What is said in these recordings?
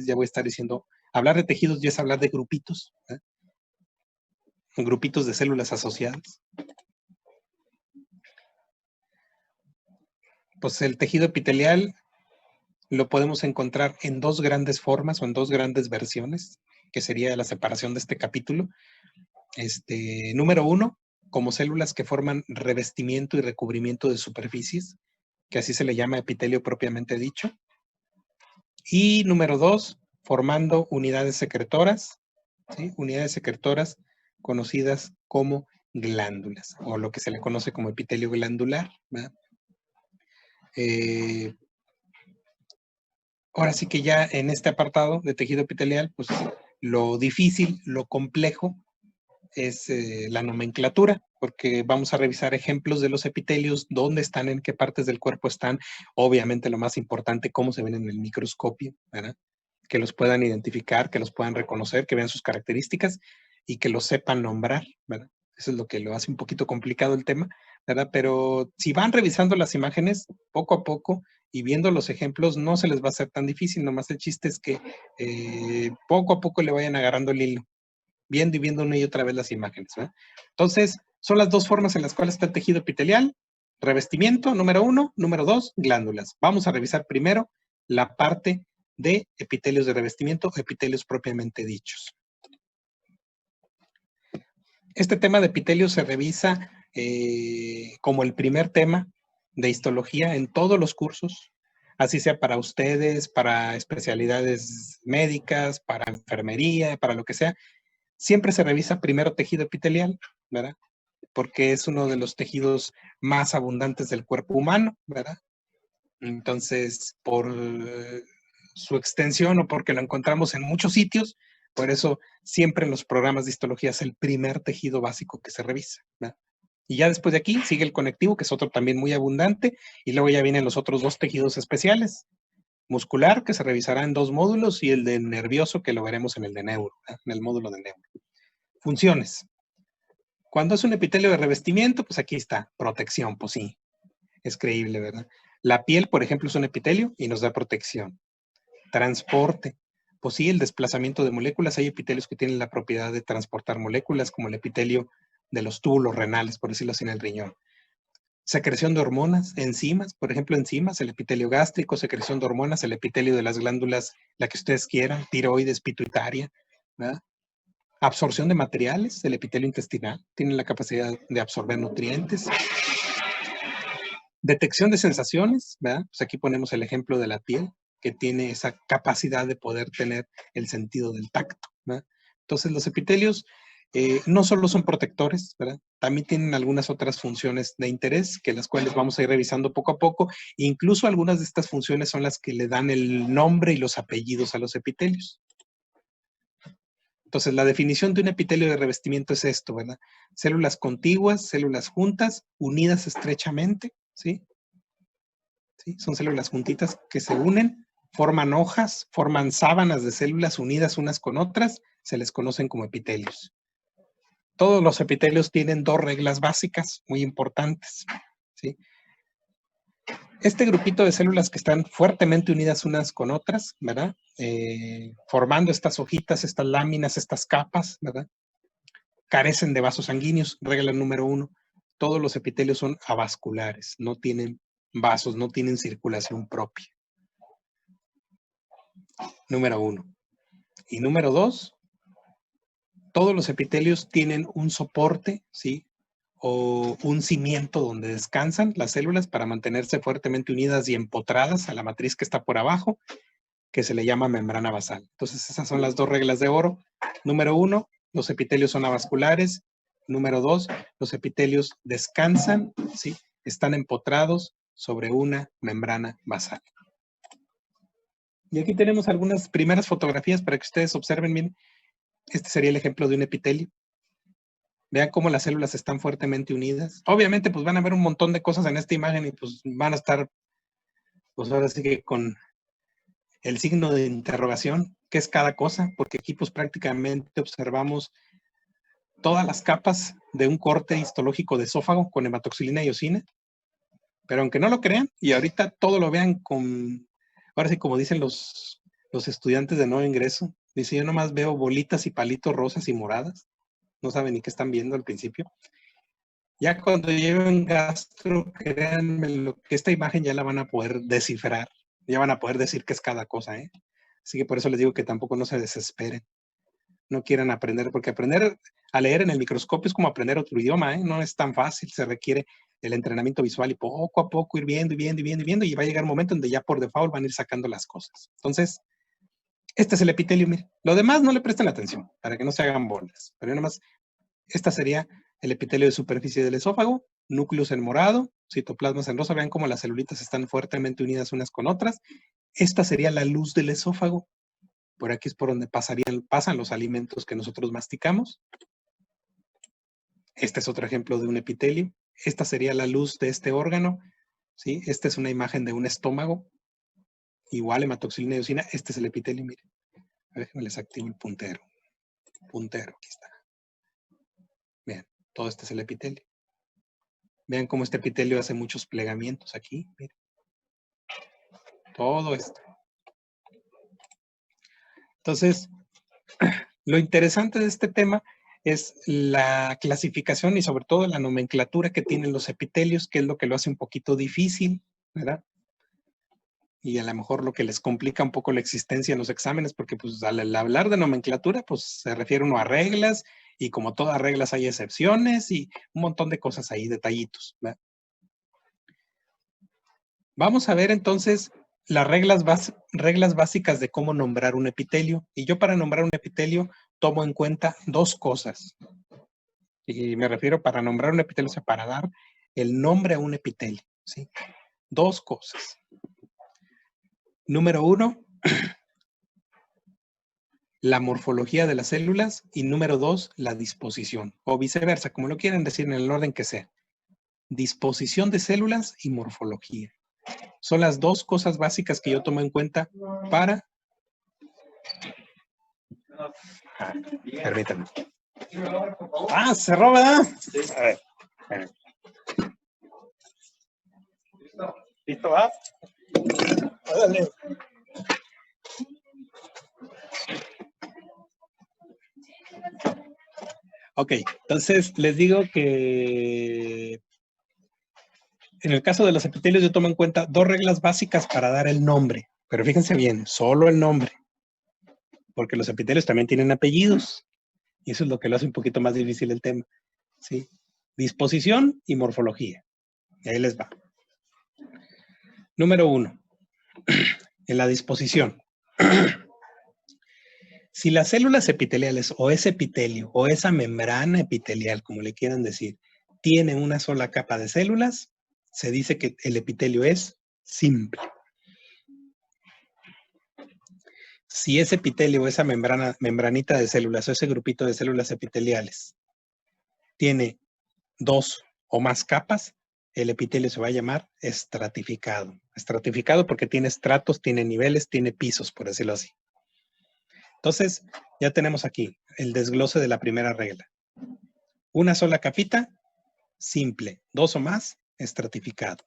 siguientes ya voy a estar diciendo, hablar de tejidos ya es hablar de grupitos, ¿eh? Grupitos de células asociadas. Pues el tejido epitelial lo podemos encontrar en dos grandes formas o en dos grandes versiones, que sería la separación de este capítulo. Número uno, como células que forman revestimiento y recubrimiento de superficies, que así se le llama epitelio propiamente dicho. Y número dos, formando unidades secretoras, ¿sí? Unidades secretoras conocidas como glándulas, o lo que se le conoce como epitelio glandular, ¿verdad? Ahora sí que ya en este apartado de tejido epitelial, pues lo difícil, lo complejo es la nomenclatura, porque vamos a revisar ejemplos de los epitelios, dónde están, en qué partes del cuerpo están, obviamente lo más importante, cómo se ven en el microscopio, ¿verdad? Que los puedan identificar, que los puedan reconocer, que vean sus características y que los sepan nombrar, ¿verdad? Eso es lo que lo hace un poquito complicado el tema, ¿verdad? Pero si van revisando las imágenes poco a poco y viendo los ejemplos, no se les va a hacer tan difícil, nomás el chiste es que poco a poco le vayan agarrando el hilo, viendo y viendo una y otra vez las imágenes, ¿verdad? Entonces, son las dos formas en las cuales está el tejido epitelial: revestimiento, número uno; número dos, glándulas. Vamos a revisar primero la parte de epitelios de revestimiento, epitelios propiamente dichos. Este tema de epitelios se revisa como el primer tema de histología en todos los cursos, así sea para ustedes, para especialidades médicas, para enfermería, para lo que sea. Siempre se revisa primero tejido epitelial, ¿verdad? Porque es uno de los tejidos más abundantes del cuerpo humano, ¿verdad? Entonces, por su extensión o porque lo encontramos en muchos sitios, por eso siempre en los programas de histología es el primer tejido básico que se revisa, ¿verdad? Y ya después de aquí sigue el conectivo, que es otro también muy abundante, y luego ya vienen los otros dos tejidos especiales: muscular, que se revisará en 2 módulos, y el de nervioso, que lo veremos en el de neuro, ¿verdad? En el módulo de neuro. Funciones. Cuando es un epitelio de revestimiento, pues aquí está, protección, pues sí, es creíble, ¿verdad? La piel, por ejemplo, es un epitelio y nos da protección. Transporte, pues sí, el desplazamiento de moléculas. Hay epitelios que tienen la propiedad de transportar moléculas, como el epitelio de los túbulos renales, por decirlo así, en el riñón. Secreción de hormonas, enzimas, por ejemplo, enzimas, el epitelio gástrico; secreción de hormonas, el epitelio de las glándulas, la que ustedes quieran, tiroides, pituitaria, ¿verdad? Absorción de materiales, el epitelio intestinal tiene la capacidad de absorber nutrientes. Detección de sensaciones, ¿verdad? Pues aquí ponemos el ejemplo de la piel, que tiene esa capacidad de poder tener el sentido del tacto, ¿verdad? Entonces, los epitelios no solo son protectores, ¿verdad? También tienen algunas otras funciones de interés, que las cuales vamos a ir revisando poco a poco. Incluso algunas de estas funciones son las que le dan el nombre y los apellidos a los epitelios. Entonces, la definición de un epitelio de revestimiento es esto, ¿verdad? Células contiguas, células juntas, unidas estrechamente, ¿sí? ¿Sí? Son células juntitas que se unen, forman hojas, forman sábanas de células unidas unas con otras, se les conocen como epitelios. Todos los epitelios tienen 2 reglas básicas muy importantes, ¿sí? Este grupito de células que están fuertemente unidas unas con otras, ¿verdad? Formando estas hojitas, estas láminas, estas capas, ¿verdad? Carecen de vasos sanguíneos. Regla número 1, todos los epitelios son avasculares, no tienen vasos, no tienen circulación propia. Número 1. Y número 2, todos los epitelios tienen un soporte, ¿sí? O un cimiento donde descansan las células para mantenerse fuertemente unidas y empotradas a la matriz que está por abajo, que se le llama membrana basal. Entonces, esas son las 2 reglas de oro. Número 1, los epitelios son avasculares. Número 2, los epitelios descansan, ¿sí? Están empotrados sobre una membrana basal. Y aquí tenemos algunas primeras fotografías para que ustedes observen bien. Este sería el ejemplo de un epitelio. Vean cómo las células están fuertemente unidas. Obviamente, pues van a ver un montón de cosas en esta imagen y pues van a estar, pues ahora sí que con el signo de interrogación, ¿qué es cada cosa? Porque aquí pues prácticamente observamos todas las capas de un corte histológico de esófago con hematoxilina y eosina. Pero aunque no lo crean, y ahorita todo lo vean con, ahora sí como dicen los Los estudiantes de nuevo ingreso. Dice, yo nomás veo bolitas y palitos rosas y moradas. No saben ni qué están viendo al principio. Ya cuando lleven gastro, créanme, que esta imagen ya la van a poder descifrar. Ya van a poder decir qué es cada cosa, ¿eh? Así que por eso les digo que tampoco no se desesperen. No quieran aprender, porque aprender a leer en el microscopio es como aprender otro idioma, ¿eh? No es tan fácil, se requiere el entrenamiento visual y poco a poco ir viendo y viendo y viendo y viendo, y va a llegar un momento donde ya por default van a ir sacando las cosas. Entonces, este es el epitelio, mire. Lo demás no le presten atención, para que no se hagan bolas. Pero nada más, esta sería el epitelio de superficie del esófago, núcleos en morado, citoplasmas en rosa. Vean cómo las celulitas están fuertemente unidas unas con otras. Esta sería la luz del esófago. Por aquí es por donde pasan los alimentos que nosotros masticamos. Este es otro ejemplo de un epitelio. Esta sería la luz de este órgano, ¿sí? Esta es una imagen de un estómago. Igual hematoxilina y eosina. Este es el epitelio, miren. A ver, me les activo el puntero. Puntero, aquí está. Vean, todo este es el epitelio. Vean cómo este epitelio hace muchos plegamientos aquí. Miren. Todo esto. Entonces, lo interesante de este tema es la clasificación y sobre todo la nomenclatura que tienen los epitelios, que es lo que lo hace un poquito difícil, ¿verdad? Y a lo mejor lo que les complica un poco la existencia en los exámenes, porque pues al hablar de nomenclatura, pues se refiere uno a reglas, y como todas reglas hay excepciones y un montón de cosas ahí, detallitos, ¿verdad? Vamos a ver entonces las reglas básicas de cómo nombrar un epitelio. Y yo para nombrar un epitelio tomo en cuenta dos cosas. Y me refiero para nombrar un epitelio, o sea, para dar el nombre a un epitelio, ¿sí? Dos cosas. Número uno, la morfología de las células, y número dos, la disposición, o viceversa, como lo quieran decir en el orden que sea. Disposición de células y morfología. Son las dos cosas básicas que yo tomo en cuenta para... Permítanme. Cerró, ¿verdad? Sí. A ver. ¿Listo, va? Dale. Ok, entonces les digo que en el caso de los epitelios yo tomo en cuenta dos reglas básicas para dar el nombre, pero fíjense bien, solo el nombre, porque los epitelios también tienen apellidos y eso es lo que lo hace un poquito más difícil el tema, ¿sí? Disposición y morfología. Y ahí les va. Número uno, en la disposición. Si las células epiteliales o ese epitelio o esa membrana epitelial, como le quieran decir, tiene una sola capa de células, se dice que el epitelio es simple. Si ese epitelio o esa membranita de células o ese grupito de células epiteliales tiene dos o más capas, el epitelio se va a llamar estratificado. Estratificado porque tiene estratos, tiene niveles, tiene pisos, por decirlo así. Entonces, ya tenemos aquí el desglose de la primera regla. Una sola capita, simple. Dos o más, estratificado.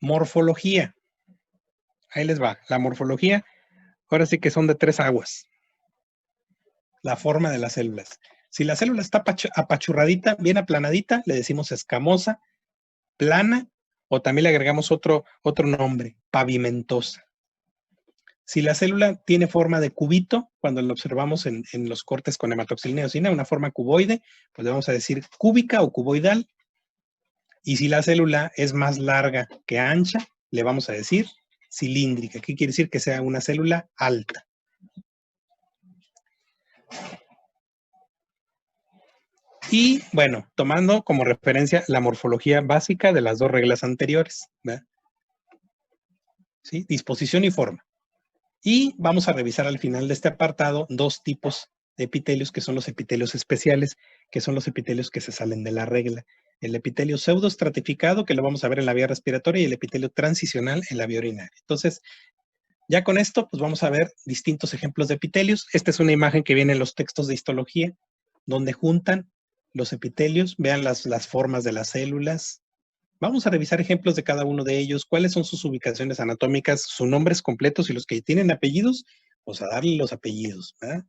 Morfología. Ahí les va. La morfología, ahora sí que son de tres aguas. La forma de las células. Si la célula está apachurradita, bien aplanadita, le decimos escamosa, plana, o también le agregamos otro nombre, pavimentosa. Si la célula tiene forma de cubito, cuando lo observamos en los cortes con hematoxilina y eosina, una forma cuboide, pues le vamos a decir cúbica o cuboidal. Y si la célula es más larga que ancha, le vamos a decir cilíndrica. ¿Qué quiere decir? Que sea una célula alta. Y bueno, tomando como referencia la morfología básica de las dos reglas anteriores, ¿verdad? ¿Sí? Disposición y forma. Y vamos a revisar al final de este apartado dos tipos de epitelios, que son los epitelios especiales, que son los epitelios que se salen de la regla. El epitelio pseudoestratificado, que lo vamos a ver en la vía respiratoria, y el epitelio transicional en la vía urinaria. Entonces, ya con esto, pues vamos a ver distintos ejemplos de epitelios. Esta es una imagen que viene en los textos de histología, donde juntan los epitelios. Vean las formas de las células, Vamos a revisar ejemplos de cada uno de ellos, cuáles son sus ubicaciones anatómicas, sus nombres completos y los que tienen apellidos, pues a darle los apellidos, ¿verdad?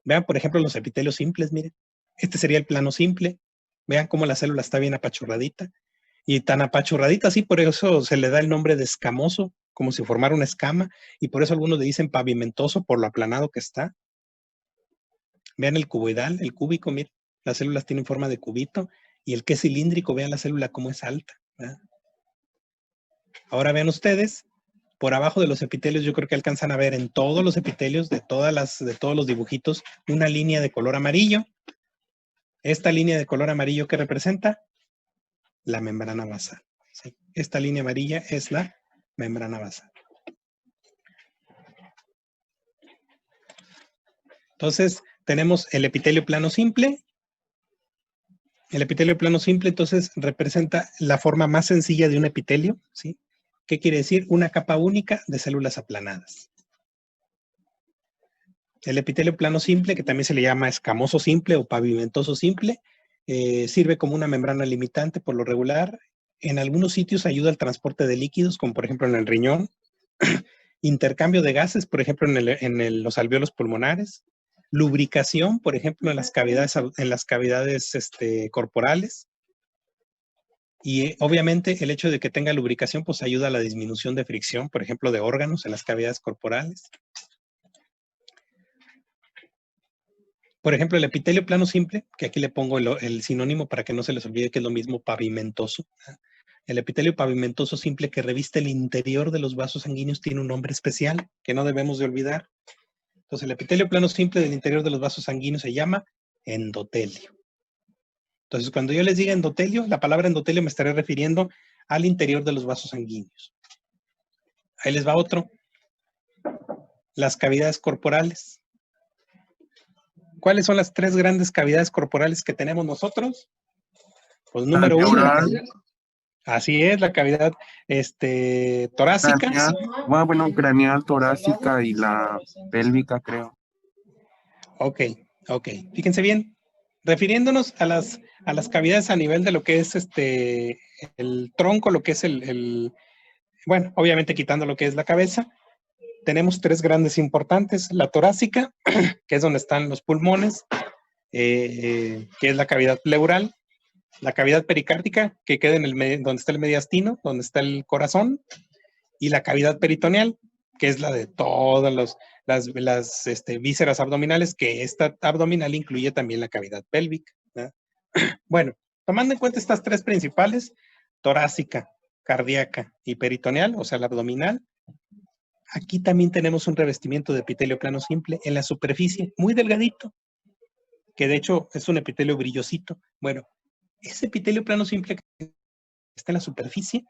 Vean, por ejemplo, los epitelios simples, miren. Este sería el plano simple. Vean cómo la célula está bien apachurradita. Y tan apachurradita así, por eso se le da el nombre de escamoso, como si formara una escama, y por eso algunos le dicen pavimentoso por lo aplanado que está. Vean el cuboidal, el cúbico, miren, las células tienen forma de cubito, y el que es cilíndrico, vean la célula cómo es alta, ¿verdad? Ahora vean ustedes, por abajo de los epitelios, yo creo que alcanzan a ver en todos los epitelios, de todos los dibujitos, una línea de color amarillo. Esta línea de color amarillo, ¿qué representa? La membrana basal. ¿Sí? Esta línea amarilla es la membrana basal. Entonces, tenemos el epitelio plano simple. El epitelio plano simple, entonces, representa la forma más sencilla de un epitelio, ¿sí? ¿Qué quiere decir? Una capa única de células aplanadas. El epitelio plano simple, que también se le llama escamoso simple o pavimentoso simple, sirve como una membrana limitante por lo regular. En algunos sitios ayuda al transporte de líquidos, como por ejemplo en el riñón. Intercambio de gases, por ejemplo en los alvéolos pulmonares. Lubricación, por ejemplo, en las cavidades corporales. Y obviamente el hecho de que tenga lubricación pues ayuda a la disminución de fricción, por ejemplo, de órganos en las cavidades corporales. Por ejemplo, el epitelio plano simple, que aquí le pongo el sinónimo para que no se les olvide que es lo mismo, pavimentoso. El epitelio pavimentoso simple que reviste el interior de los vasos sanguíneos tiene un nombre especial que no debemos de olvidar. Entonces, el epitelio plano simple del interior de los vasos sanguíneos se llama endotelio. Entonces, cuando yo les diga endotelio, la palabra endotelio me estaré refiriendo al interior de los vasos sanguíneos. Ahí les va otro. Las cavidades corporales. ¿Cuáles son las 3 grandes cavidades corporales que tenemos nosotros? Pues número 1, así es, la cavidad torácica. Craneal, craneal, torácica y la pélvica, creo. Ok. Fíjense bien. Refiriéndonos a las cavidades a nivel de lo que es el tronco, lo que es bueno, obviamente quitando lo que es la cabeza, tenemos 3 grandes importantes. La torácica, que es donde están los pulmones, que es la cavidad pleural. La cavidad pericárdica, que queda donde está el mediastino, donde está el corazón. Y la cavidad peritoneal, que es la de todas las vísceras abdominales, que esta abdominal incluye también la cavidad pélvica, ¿verdad? Bueno, tomando en cuenta estas 3 principales, torácica, cardíaca y peritoneal, o sea, la abdominal, aquí también tenemos un revestimiento de epitelio plano simple en la superficie, muy delgadito, que de hecho es un epitelio brillosito. Bueno, ese epitelio plano simple que está en la superficie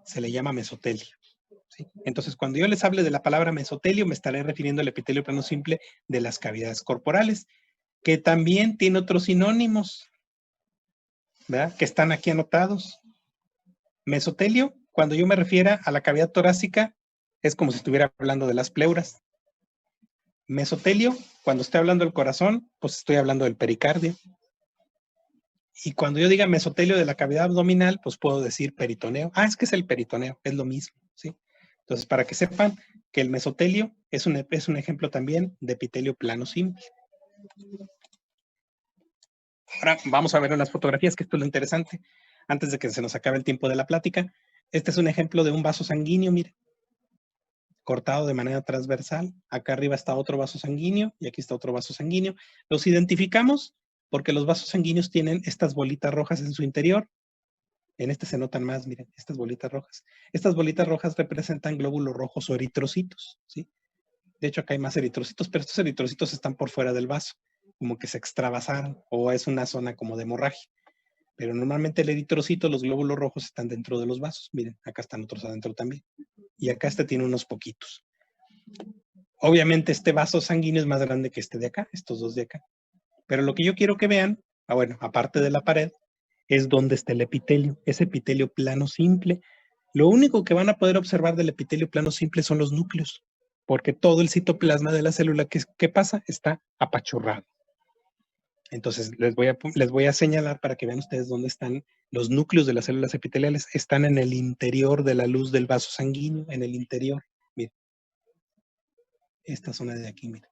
se le llama mesotelio. ¿Sí? Entonces, cuando yo les hable de la palabra mesotelio, me estaré refiriendo al epitelio plano simple de las cavidades corporales, que también tiene otros sinónimos, ¿verdad? Que están aquí anotados. Mesotelio, cuando yo me refiera a la cavidad torácica, es como si estuviera hablando de las pleuras. Mesotelio, cuando estoy hablando del corazón, pues estoy hablando del pericardio. Y cuando yo diga mesotelio de la cavidad abdominal, pues puedo decir peritoneo. Es que es el peritoneo, es lo mismo, ¿sí? Entonces, para que sepan que el mesotelio es un ejemplo también de epitelio plano simple. Ahora vamos a ver unas fotografías, que esto es lo interesante, antes de que se nos acabe el tiempo de la plática. Este es un ejemplo de un vaso sanguíneo, mire, cortado de manera transversal. Acá arriba está otro vaso sanguíneo y aquí está otro vaso sanguíneo. Los identificamos porque los vasos sanguíneos tienen estas bolitas rojas en su interior. En este se notan más, miren, estas bolitas rojas. Estas bolitas rojas representan glóbulos rojos o eritrocitos, ¿sí? De hecho, acá hay más eritrocitos, pero estos eritrocitos están por fuera del vaso, como que se extravasaron, o es una zona como de hemorragia. Pero normalmente el eritrocito, los glóbulos rojos están dentro de los vasos. Miren, acá están otros adentro también. Y acá tiene unos poquitos. Obviamente este vaso sanguíneo es más grande que este de acá, estos dos de acá. Pero lo que yo quiero que vean, bueno, aparte de la pared, es donde está el epitelio, ese epitelio plano simple. Lo único que van a poder observar del epitelio plano simple son los núcleos, porque todo el citoplasma de la célula que pasa está apachurrado. Entonces, les voy a señalar para que vean ustedes dónde están los núcleos de las células epiteliales. Están en el interior de la luz del vaso sanguíneo, en el interior. Miren, esta zona de aquí, miren.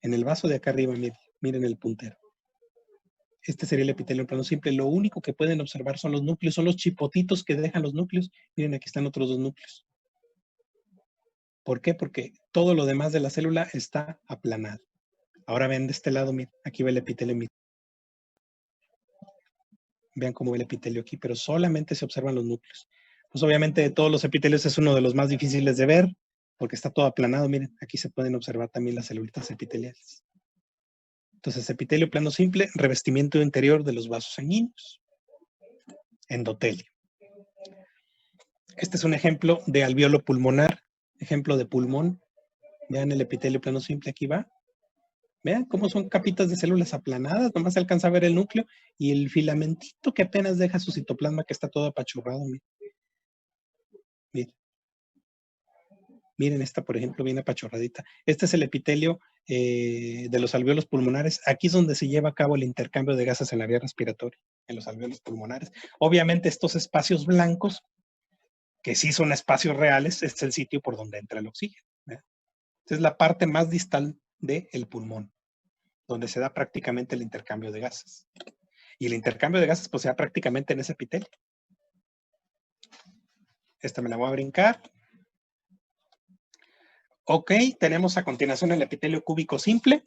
En el vaso de acá arriba, miren el puntero. Este sería el epitelio en plano simple. Lo único que pueden observar son los núcleos, son los chipotitos que dejan los núcleos. Miren, aquí están otros dos núcleos. ¿Por qué? Porque todo lo demás de la célula está aplanado. Ahora ven de este lado, miren, aquí va el epitelio. Miren. Vean cómo va el epitelio aquí, pero solamente se observan los núcleos. Pues obviamente de todos los epitelios es uno de los más difíciles de ver, porque está todo aplanado. Miren, aquí se pueden observar también las celulitas epiteliales. Entonces, epitelio plano simple, revestimiento interior de los vasos sanguíneos. Endotelio. Este es un ejemplo de alveolo pulmonar, ejemplo de pulmón. Vean el epitelio plano simple, aquí va. Vean cómo son capitas de células aplanadas, nomás se alcanza a ver el núcleo y el filamentito que apenas deja su citoplasma que está todo apachurrado. Miren. Miren esta, por ejemplo, bien apachurradita. Este es el epitelio de los alvéolos pulmonares. Aquí es donde se lleva a cabo el intercambio de gases en la vía respiratoria, en los alvéolos pulmonares. Obviamente estos espacios blancos, que sí son espacios reales, es el sitio por donde entra el oxígeno. ¿Verdad? Esta es la parte más distal del pulmón, donde se da prácticamente el intercambio de gases. Y el intercambio de gases pues se da prácticamente en ese epitelio. Esta me la voy a brincar. Ok, tenemos a continuación el epitelio cúbico simple.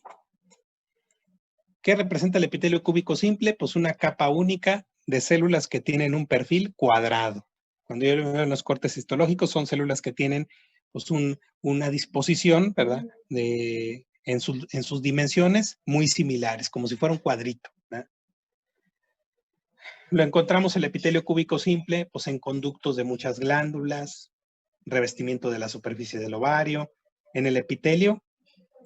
¿Qué representa el epitelio cúbico simple? Pues una capa única de células que tienen un perfil cuadrado. Cuando yo lo veo en los cortes histológicos, son células que tienen pues una disposición, ¿verdad? En sus dimensiones muy similares, como si fuera un cuadrito, ¿verdad? Lo encontramos el epitelio cúbico simple, pues en conductos de muchas glándulas, revestimiento de la superficie del ovario, en el epitelio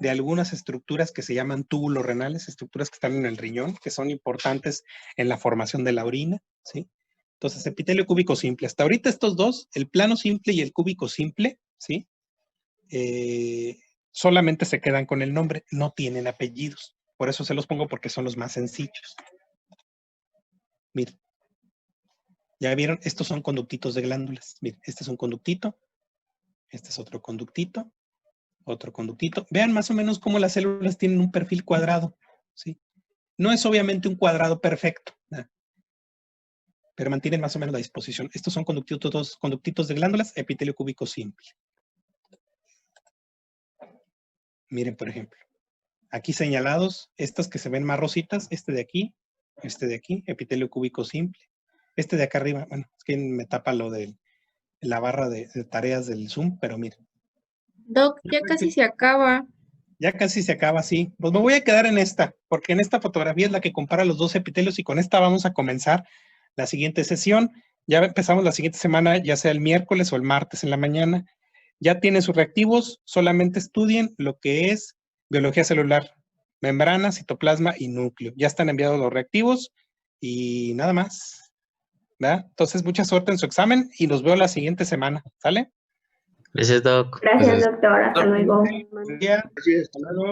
de algunas estructuras que se llaman túbulos renales, estructuras que están en el riñón, que son importantes en la formación de la orina, ¿sí? Entonces, epitelio cúbico simple. Hasta ahorita estos dos, el plano simple y el cúbico simple, ¿sí? Solamente se quedan con el nombre, no tienen apellidos. Por eso se los pongo porque son los más sencillos. Miren. ¿Ya vieron? Estos son conductitos de glándulas. Miren, este es un conductito, este es otro conductito, otro conductito. Vean más o menos cómo las células tienen un perfil cuadrado, ¿sí? No es obviamente un cuadrado perfecto, ¿no? Pero mantienen más o menos la disposición. Estos son conductitos de glándulas, epitelio cúbico simple. Miren, por ejemplo, aquí señalados, estos que se ven más rositas, este de aquí, epitelio cúbico simple. Este de acá arriba, bueno, es que me tapa lo de la barra de tareas del Zoom, pero miren. Doc, ya casi se acaba. Ya casi se acaba, sí. Pues me voy a quedar en esta, porque en esta fotografía es la que compara los dos epitelios y con esta vamos a comenzar la siguiente sesión. Ya empezamos la siguiente semana, ya sea el miércoles o el martes en la mañana. Ya tienen sus reactivos, solamente estudien lo que es biología celular, membrana, citoplasma y núcleo. Ya están enviados los reactivos y nada más, ¿verdad? Entonces, mucha suerte en su examen y los veo la siguiente semana, ¿sale? Gracias, Doc. Gracias, doctor. Hasta luego. Buen día. Hasta luego.